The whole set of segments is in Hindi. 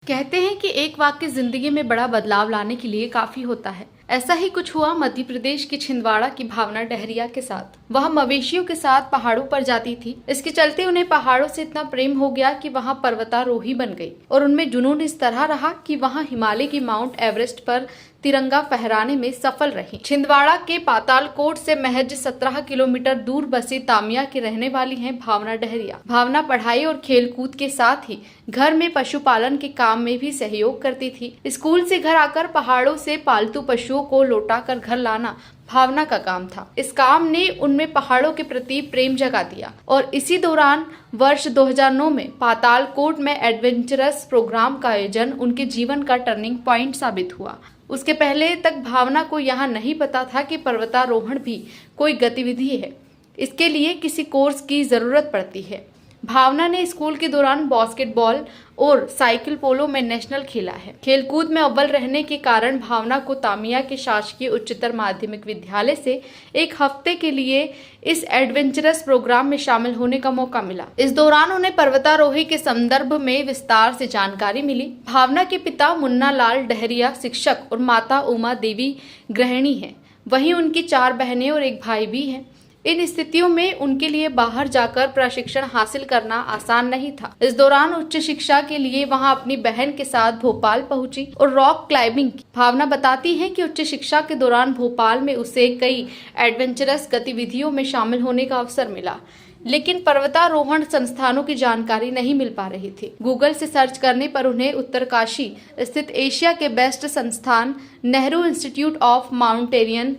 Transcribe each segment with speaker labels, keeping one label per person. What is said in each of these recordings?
Speaker 1: कहते हैं कि एक वाक्य जिंदगी में बड़ा बदलाव लाने के लिए काफी होता है। ऐसा ही कुछ हुआ मध्य प्रदेश के छिंदवाड़ा की भावना डहरिया के साथ। वह मवेशियों के साथ पहाड़ों पर जाती थी। इसके चलते उन्हें पहाड़ों से इतना प्रेम हो गया कि वहां पर्वतारोही बन गई और उनमें जुनून इस तरह रहा कि वहां हिमालय की माउंट एवरेस्ट पर तिरंगा फहराने में सफल रही। छिंदवाड़ा के पातालकोट से महज 17 किलोमीटर दूर बसी तामिया की रहने वाली हैं भावना डहरिया। भावना पढ़ाई और खेलकूद के साथ ही घर में पशुपालन के काम में भी सहयोग करती थी। स्कूल से घर आकर पहाड़ों से पालतू पशुओं को लौटाकर घर लाना भावना का काम था। इस काम ने उनमें पहाड़ों के प्रति प्रेम जगा दिया और इसी दौरान वर्ष 2009 में पातालकोट में एडवेंचरस प्रोग्राम का आयोजन उनके जीवन का टर्निंग पॉइंट साबित हुआ। उसके पहले तक भावना को यहाँ नहीं पता था कि पर्वतारोहण भी कोई गतिविधि है। इसके लिए किसी कोर्स की जरूरत पड़ती है। भावना ने स्कूल के दौरान बास्केटबॉल और साइकिल पोलो में नेशनल खेला है। खेलकूद में अव्वल रहने के कारण भावना को तामिया के शासकीय उच्चतर माध्यमिक विद्यालय से एक हफ्ते के लिए इस एडवेंचरस प्रोग्राम में शामिल होने का मौका मिला। इस दौरान उन्हें पर्वतारोही के संदर्भ में विस्तार से जानकारी मिली। भावना के पिता मुन्ना लाल डहरिया शिक्षक और माता उमा देवी गृहिणी हैं। वहीं उनकी 4 बहनें और एक भाई भी हैं। इन स्थितियों में उनके लिए बाहर जाकर प्रशिक्षण हासिल करना आसान नहीं था। इस दौरान उच्च शिक्षा के लिए वहां अपनी बहन के साथ भोपाल पहुंची और रॉक क्लाइंबिंग की। भावना बताती है कि उच्च शिक्षा के दौरान भोपाल में उसे कई एडवेंचरस गतिविधियों में शामिल होने का अवसर मिला, लेकिन पर्वतारोहण संस्थानों की जानकारी नहीं मिल पा रही थी। गूगल से सर्च करने पर उन्हें उत्तरकाशी स्थित एशिया के बेस्ट संस्थान नेहरू इंस्टीट्यूट ऑफ माउंटेनियरिंग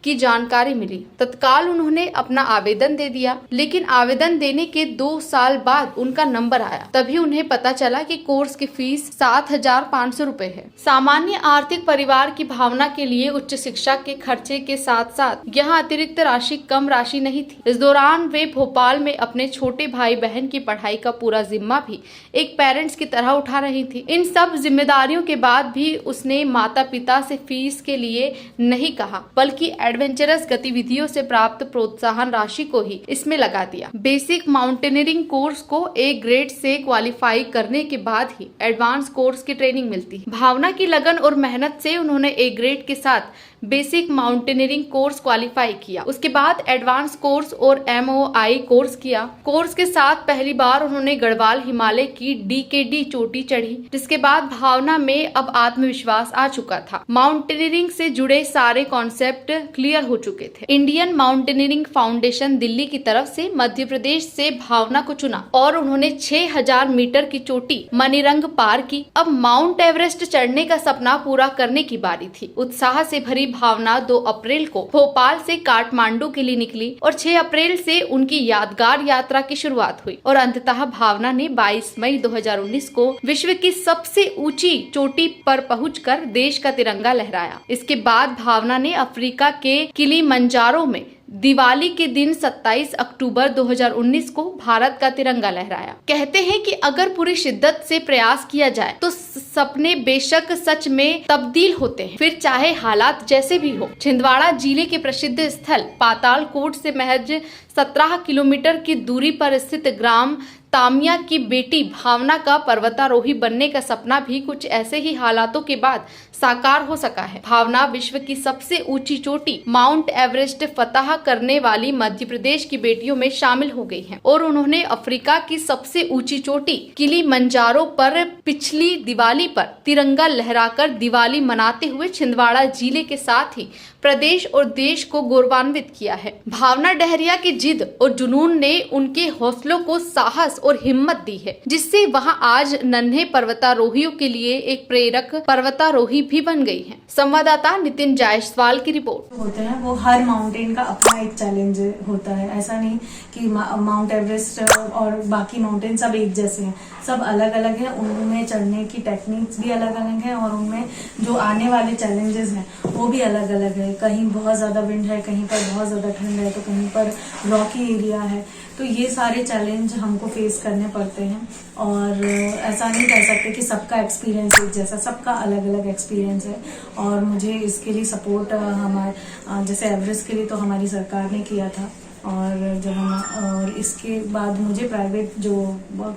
Speaker 1: की जानकारी मिली। तत्काल उन्होंने अपना आवेदन दे दिया, लेकिन आवेदन देने के 2 साल बाद उनका नंबर आया। तभी उन्हें पता चला कि कोर्स की फीस 7,500 रुपए है। सामान्य आर्थिक परिवार की भावना के लिए उच्च शिक्षा के खर्चे के साथ साथ यहाँ अतिरिक्त राशि कम राशि नहीं थी। इस दौरान वे भोपाल में अपने छोटे भाई बहन की पढ़ाई का पूरा जिम्मा भी एक पेरेंट्स की तरह उठा रही थी। इन सब जिम्मेदारियों के बाद भी उसने माता पिता से फीस के लिए नहीं कहा, बल्कि एडवेंचरस गतिविधियों से प्राप्त प्रोत्साहन राशि को ही इसमें लगा दिया। बेसिक माउंटेनियरिंग कोर्स को A ग्रेड से क्वालिफाई करने के बाद ही एडवांस कोर्स की ट्रेनिंग मिलती है। भावना की लगन और मेहनत से उन्होंने A ग्रेड के साथ बेसिक माउंटेनियरिंग कोर्स क्वालिफाई किया। उसके बाद एडवांस कोर्स और MOI कोर्स किया। कोर्स के साथ पहली बार उन्होंने गढ़वाल हिमालय की DKD चोटी चढ़ी, जिसके बाद भावना में अब आत्मविश्वास आ चुका था। माउंटेनियरिंग से जुड़े सारे कॉन्सेप्ट क्लियर हो चुके थे। इंडियन माउंटेनियरिंग फाउंडेशन दिल्ली की तरफ से मध्य प्रदेश से भावना को चुना और उन्होंने 6000 मीटर की चोटी मणिरंग पार की। अब माउंट एवरेस्ट चढ़ने का सपना पूरा करने की बारी थी। उत्साह से भरी भावना 2 अप्रैल को भोपाल से काठमांडू के लिए निकली और 6 अप्रैल से उनकी यादगार यात्रा की शुरुआत हुई और अंततः भावना ने 22 मई 2019 को विश्व की सबसे ऊंची चोटी पर पहुंचकर देश का तिरंगा लहराया। इसके बाद भावना ने अफ्रीका के किलिमंजारो में दिवाली के दिन 27 अक्टूबर 2019 को भारत का तिरंगा लहराया। कहते हैं कि अगर पूरी शिद्दत से प्रयास किया जाए तो सपने बेशक सच में तब्दील होते हैं, फिर चाहे हालात जैसे भी हो। छिंदवाड़ा जिले के प्रसिद्ध स्थल पातालकोट से महज 17 किलोमीटर की दूरी पर स्थित ग्राम तामिया की बेटी भावना का पर्वतारोही बनने का सपना भी कुछ ऐसे ही हालातों के बाद साकार हो सका है। भावना विश्व की सबसे ऊंची चोटी माउंट एवरेस्ट फतह करने वाली मध्य प्रदेश की बेटियों में शामिल हो गई हैं और उन्होंने अफ्रीका की सबसे ऊंची चोटी किलिमंजारो पर पिछली दिवाली पर तिरंगा लहराकर दिवाली मनाते हुए छिंदवाड़ा जिले के साथ ही प्रदेश और देश को गौरवान्वित किया है। भावना डहरिया की जिद और जुनून ने उनके हौसलों को साहस और हिम्मत दी है, जिससे वहां आज नन्हे पर्वतारोहियों के लिए एक प्रेरक पर्वतारोही भी बन गई हैं। संवाददाता नितिन जायसवाल की रिपोर्ट।
Speaker 2: होते हैं वो हर माउंटेन का अपना एक चैलेंज होता है। ऐसा नहीं कि माउंट एवरेस्ट और बाकी माउंटेन सब एक जैसे हैं, सब अलग अलग हैं। उनमें चढ़ने की टेक्निक्स भी अलग अलग हैं और उनमें जो आने वाले चैलेंजेस हैं वो भी अलग अलग है। कहीं बहुत ज्यादा विंड है, कहीं पर बहुत ज्यादा ठंड है, तो कहीं पर रॉकी एरिया है। तो ये सारे चैलेंज हमको फेस करने पड़ते हैं और ऐसा नहीं कह सकते कि सबका एक्सपीरियंस एक जैसा, सबका अलग अलग एक्सपीरियंस है। और मुझे इसके लिए सपोर्ट हमारे जैसे एवरेस्ट के लिए तो हमारी सरकार ने किया था और जब हम और इसके बाद मुझे प्राइवेट जो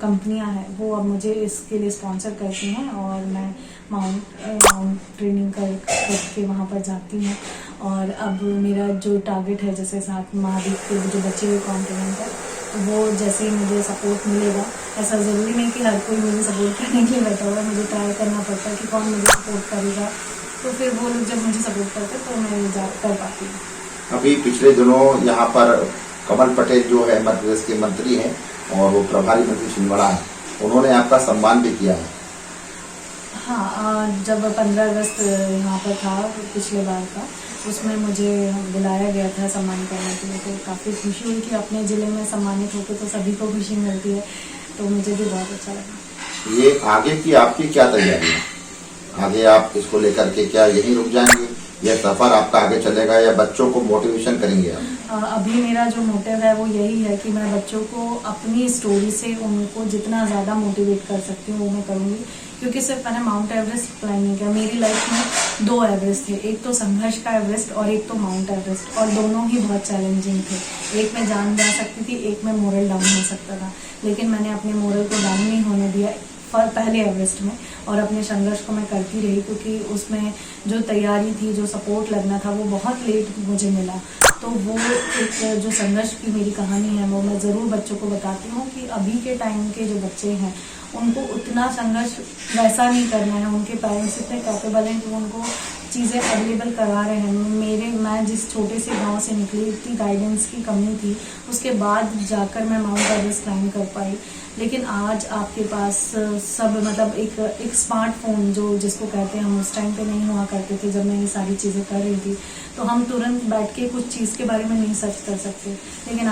Speaker 2: कंपनियां हैं वो अब मुझे इसके लिए स्पॉन्सर करती हैं और मैं माउंट ट्रेनिंग करके वहाँ पर जाती हूँ। और अब मेरा जो टारगेट है, जैसे 7 महाद्वीप के जो बचे हुए कॉन्टिनेंट है, तो वो जैसे ही मुझे सपोर्ट मिलेगा, ऐसा ज़रूरी नहीं कि हर कोई मुझे सपोर्ट करने के लिए बैठा हुआ है, मुझे ट्राई करना पड़ता है कि कौन मुझे सपोर्ट करेगा, तो फिर वो लोग जब मुझे सपोर्ट करते हैं तो मैं जा कर पाती हूँ।
Speaker 3: अभी पिछले दिनों यहाँ पर कमल पटेल जो है मध्य प्रदेश के मंत्री हैं और वो प्रभारी मंत्री छिंदवाड़ा हैं, उन्होंने आपका सम्मान भी किया है।
Speaker 2: हाँ, जब 15 अगस्त यहाँ पर था पिछले बार का, उसमें मुझे बुलाया गया था सम्मान करने के लिए, तो काफ़ी खुशी हुई कि अपने ज़िले में सम्मानित होकर तो सभी को खुशी मिलती है, तो मुझे भी बहुत अच्छा लगा।
Speaker 3: ये आगे की आपकी क्या तैयारी है? आगे आप इसको लेकर के क्या यहीं रुक जाएंगे या सफ़र आपका आगे चलेगा या बच्चों को मोटिवेशन करेंगे आप?
Speaker 2: अभी मेरा जो मोटिव है वो यही है कि मैं बच्चों को अपनी स्टोरी से उनको जितना ज़्यादा मोटिवेट कर सकती हूँ वो मैं करूँगी, क्योंकि सिर्फ मैंने माउंट एवरेस्ट क्लाइंब नहीं किया, मेरी लाइफ में 2 एवरेस्ट थे, एक तो संघर्ष का एवरेस्ट और एक तो माउंट एवरेस्ट, और दोनों ही बहुत चैलेंजिंग थे। एक में जान जा सकती थी, एक में मोरल डाउन हो सकता था, लेकिन मैंने अपने मोरल को डाउन नहीं होने दिया पहले एवरेस्ट में, और अपने संघर्ष को मैं करती रही, क्योंकि उसमें जो तैयारी थी, जो सपोर्ट लगना था, वो बहुत लेट मुझे मिला। तो वो एक जो संघर्ष की मेरी कहानी है वो मैं ज़रूर बच्चों को बताती हूँ कि अभी के टाइम के जो बच्चे हैं उनको उतना संघर्ष वैसा नहीं करना है, उनके पेरेंट्स इतने कैपेबल हैं कि उनको चीज़ें अवेलेबल करा रहे हैं। मैं जिस छोटे से गांव से निकली, इतनी गाइडेंस की कमी थी, उसके बाद जाकर मैं माउंट एवरेस्ट क्लाइंब कर पाई। लेकिन आज आपके पास सब मतलब एक स्मार्टफोन जो जिसको कहते हैं, हम उस टाइम पे नहीं हुआ करते थे जब मैं ये सारी चीज़ें कर रही थी, तो हम तुरंत बैठ के कुछ चीज़ के बारे में नहीं सर्च कर सकते, लेकिन